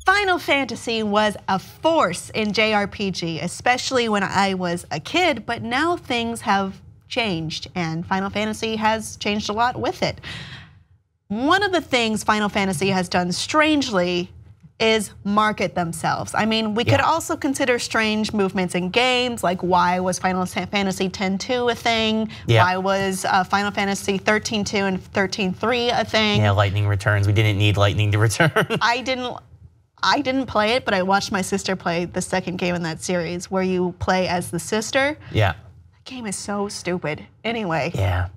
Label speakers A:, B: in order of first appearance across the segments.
A: Final Fantasy was a force in JRPG, especially when I was a kid, but now things have changed and Final Fantasy has changed a lot with it. One of the things Final Fantasy has done strangely is market themselves. I mean, we could also consider strange movements in games, like why was Final Fantasy X-2 a thing? Why was Final Fantasy 13-2 and 13-3 a thing?
B: Yeah, Lightning Returns. We didn't need Lightning to return.
A: I didn't play it, but I watched my sister play the second game in that series where you play as the sister.
B: Yeah.
A: That game is so stupid. Anyway.
B: Yeah.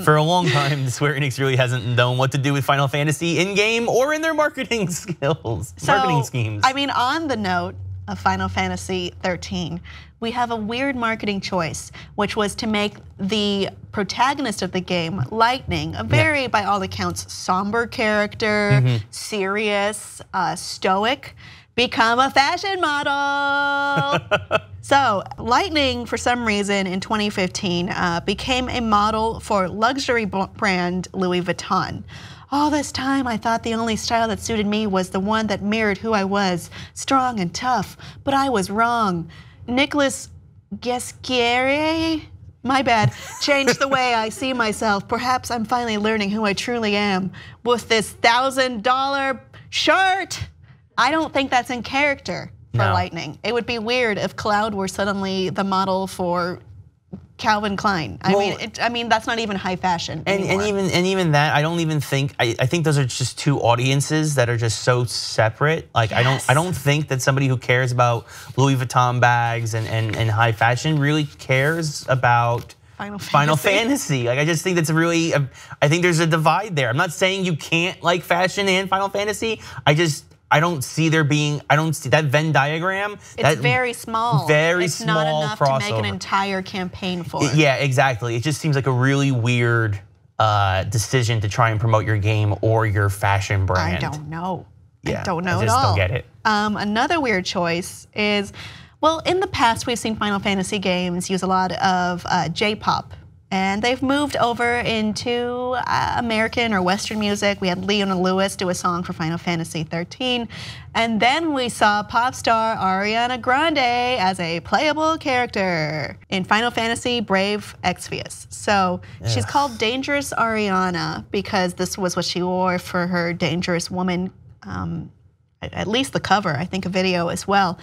B: For a long time, Square-Enix really hasn't known what to do with Final Fantasy in-game or in their marketing skills, marketing schemes.
A: I mean, on the note of Final Fantasy 13, we have a weird marketing choice, which was to make the protagonist of the game, Lightning, a very, by all accounts, somber character, serious, stoic, become a fashion model. So Lightning, for some reason, in 2015, became a model for luxury brand Louis Vuitton. All this time, I thought the only style that suited me was the one that mirrored who I was, strong and tough, but I was wrong. Nicholas Guesquiere, my bad, changed the way I see myself. Perhaps I'm finally learning who I truly am with this $1,000 shirt. I don't think that's in character for Lightning. It would be weird if Cloud were suddenly the model for Calvin Klein. I mean that's not even high fashion anymore.
B: And even that, I don't even think. I think those are just two audiences that are just so separate. Like I don't think that somebody who cares about Louis Vuitton bags and high fashion really cares about Final Fantasy. Like I just think that's I think there's a divide there. I'm not saying you can't like fashion and Final Fantasy. I don't see that Venn diagram.
A: It's very small.
B: It's
A: not enough to make an entire campaign for it.
B: Yeah, exactly. It just seems like a really weird decision to try and promote your game or your fashion brand.
A: I don't know.
B: Yeah,
A: I don't know
B: I
A: at
B: just
A: all.
B: don't get it.
A: Another weird choice is, well, in the past we've seen Final Fantasy games use a lot of J-pop. And they've moved over into American or Western music. We had Leona Lewis do a song for Final Fantasy 13. And then we saw pop star Ariana Grande as a playable character in Final Fantasy Brave Exvius. So she's called Dangerous Ariana because this was what she wore for her Dangerous Woman, at least the cover, I think a video as well.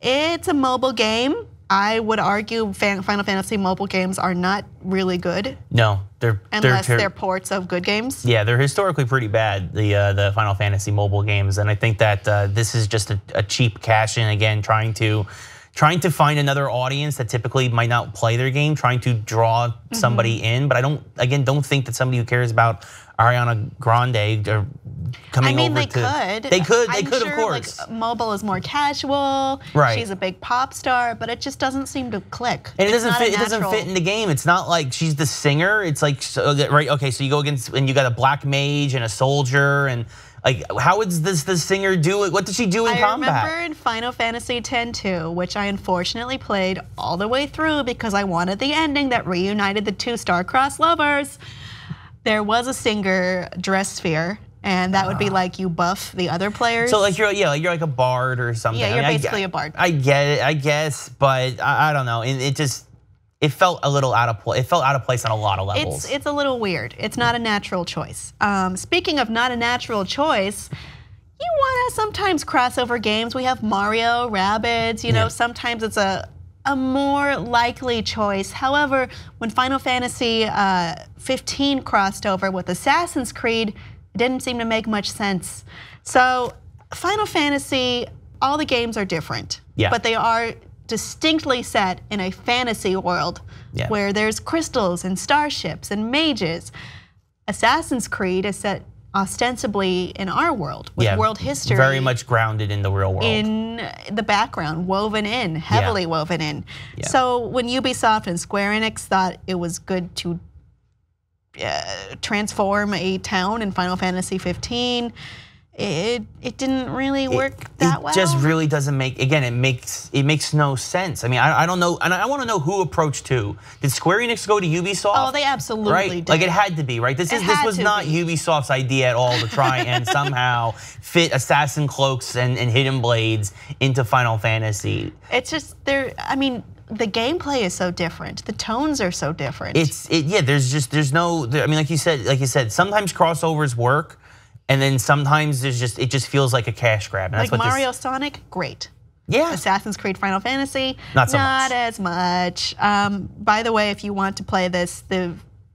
A: It's a mobile game. I would argue Final Fantasy mobile games are not really good.
B: No,
A: unless they're ports of good games.
B: Yeah, they're historically pretty bad, the Final Fantasy mobile games, and I think that this is just a cheap cash in again, trying to find another audience that typically might not play their game, trying to draw somebody in. But I don't think that somebody who cares about Ariana Grande are coming over to. They could, of course.
A: Like, mobile is more casual.
B: Right.
A: She's a big pop star, but it just doesn't seem to click.
B: And it doesn't fit in the game. It's not like she's the singer. It's like right. Okay, so you go against and you got a black mage and a soldier and. Like, how is the singer do it? What did she do in combat?
A: I remember in Final Fantasy X-2, which I unfortunately played all the way through because I wanted the ending that reunited the two star-crossed lovers. There was a singer, Dress Sphere, and that would be like you buff the other players.
B: So like you're like a bard or something.
A: Yeah, you're basically a bard.
B: I get it, I guess, but I don't know. It felt a little out of place. It felt out of place on a lot of levels.
A: It's a little weird. It's not a natural choice. Speaking of not a natural choice, you want to sometimes crossover games. We have Mario, Rabbids. You know, sometimes it's a more likely choice. However, when Final Fantasy 15 crossed over with Assassin's Creed, it didn't seem to make much sense. So Final Fantasy, all the games are different, but they are distinctly set in a fantasy world where there's crystals and starships and mages. Assassin's Creed is set ostensibly in our world with world history.
B: Very much grounded in the real world.
A: In the background, woven in, heavily woven in. So when Ubisoft and Square-Enix thought it was good to transform a town in Final Fantasy 15, it didn't really work that well.
B: It just really doesn't make, again, it makes no sense. I mean, I don't know, and I want to know who approached who. Did Square-Enix go to Ubisoft?
A: Oh, they absolutely did.
B: Like it had to be, right? This was not Ubisoft's idea at all to try and somehow fit assassin cloaks and hidden blades into Final Fantasy.
A: It's just I mean, the gameplay is so different. The tones are so different.
B: Yeah, there's no, I mean, like you said, sometimes crossovers work. And then sometimes it just feels like a cash grab. And
A: like Mario Sonic, great.
B: Yeah.
A: Assassin's Creed Final Fantasy,
B: not so much.
A: Not as much. By the way, if you want to play this, the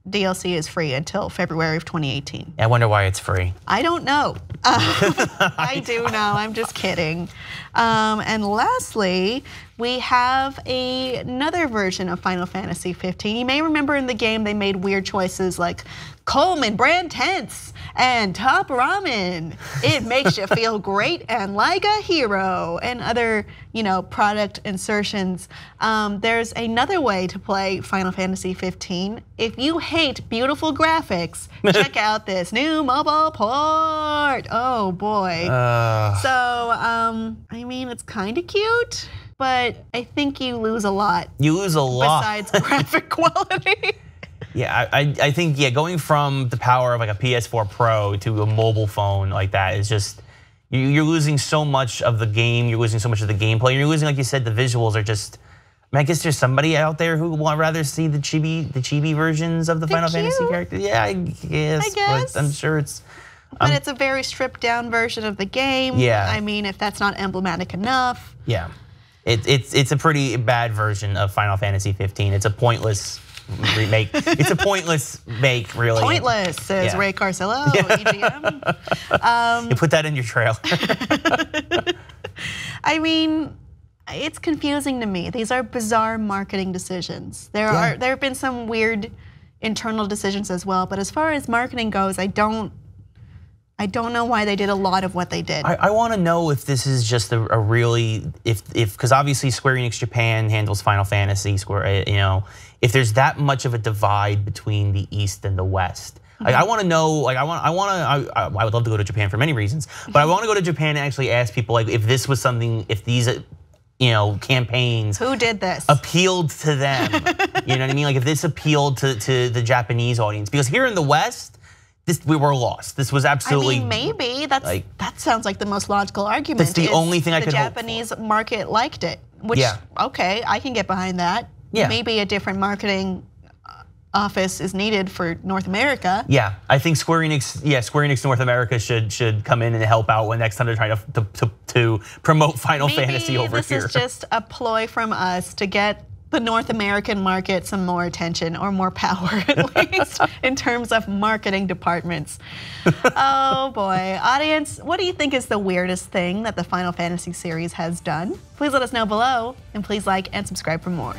A: DLC is free until February of 2018.
B: I wonder why it's free.
A: I don't know. I do know, I'm just kidding. And lastly, we have another version of Final Fantasy 15. You may remember in the game they made weird choices like Coleman Tents and Top Ramen. It makes you feel great and like a hero, and other, product insertions. There's another way to play Final Fantasy 15. If you hate beautiful graphics, check out this new mobile port. Oh boy. So, I mean, it's kind of cute, but I think you lose a lot.
B: You lose a lot.
A: Besides graphic quality.
B: Yeah, I think, going from the power of like a PS4 Pro to a mobile phone like that is just, you're losing so much of the game, you're losing so much of the gameplay, you're losing, like you said, the visuals are just, I mean, I guess there's somebody out there who would rather see the chibi versions of the Final Fantasy characters. Yeah, I guess. But I'm sure it's.
A: But it's a very stripped down version of the game.
B: Yeah.
A: I mean, if that's not emblematic enough.
B: Yeah, it's a pretty bad version of Final Fantasy 15. It's a pointless remake. It's a pointless make, really.
A: Pointless, says Ray Carcillo, EGM.
B: You put that in your trailer.
A: I mean, it's confusing to me. These are bizarre marketing decisions. There have been some weird internal decisions as well, but as far as marketing goes, I don't know why they did a lot of what they did.
B: I want to know if this is just a really, because obviously Square-Enix Japan handles Final Fantasy, if there's that much of a divide between the East and the West. Like, I want to know, like I would love to go to Japan for many reasons, but I want to go to Japan and actually ask people, like, if this was something, if these campaigns,
A: who did this,
B: appealed to them. You know what I mean? Like, if this appealed to the Japanese audience, because here in the West, we were lost. This was absolutely.
A: I mean, maybe that sounds like the most logical argument.
B: That's the only thing I could hope for.
A: The Japanese market liked it, which okay, I can get behind that.
B: Yeah.
A: Maybe a different marketing office is needed for North America.
B: Yeah, I think Square-Enix North America should come in and help out when next time they're trying to promote Final Fantasy over here.
A: Maybe this is just a ploy from us to get the North American market some more attention, or more power at least, in terms of marketing departments. Oh boy. Audience, what do you think is the weirdest thing that the Final Fantasy series has done? Please let us know below, and please like and subscribe for more.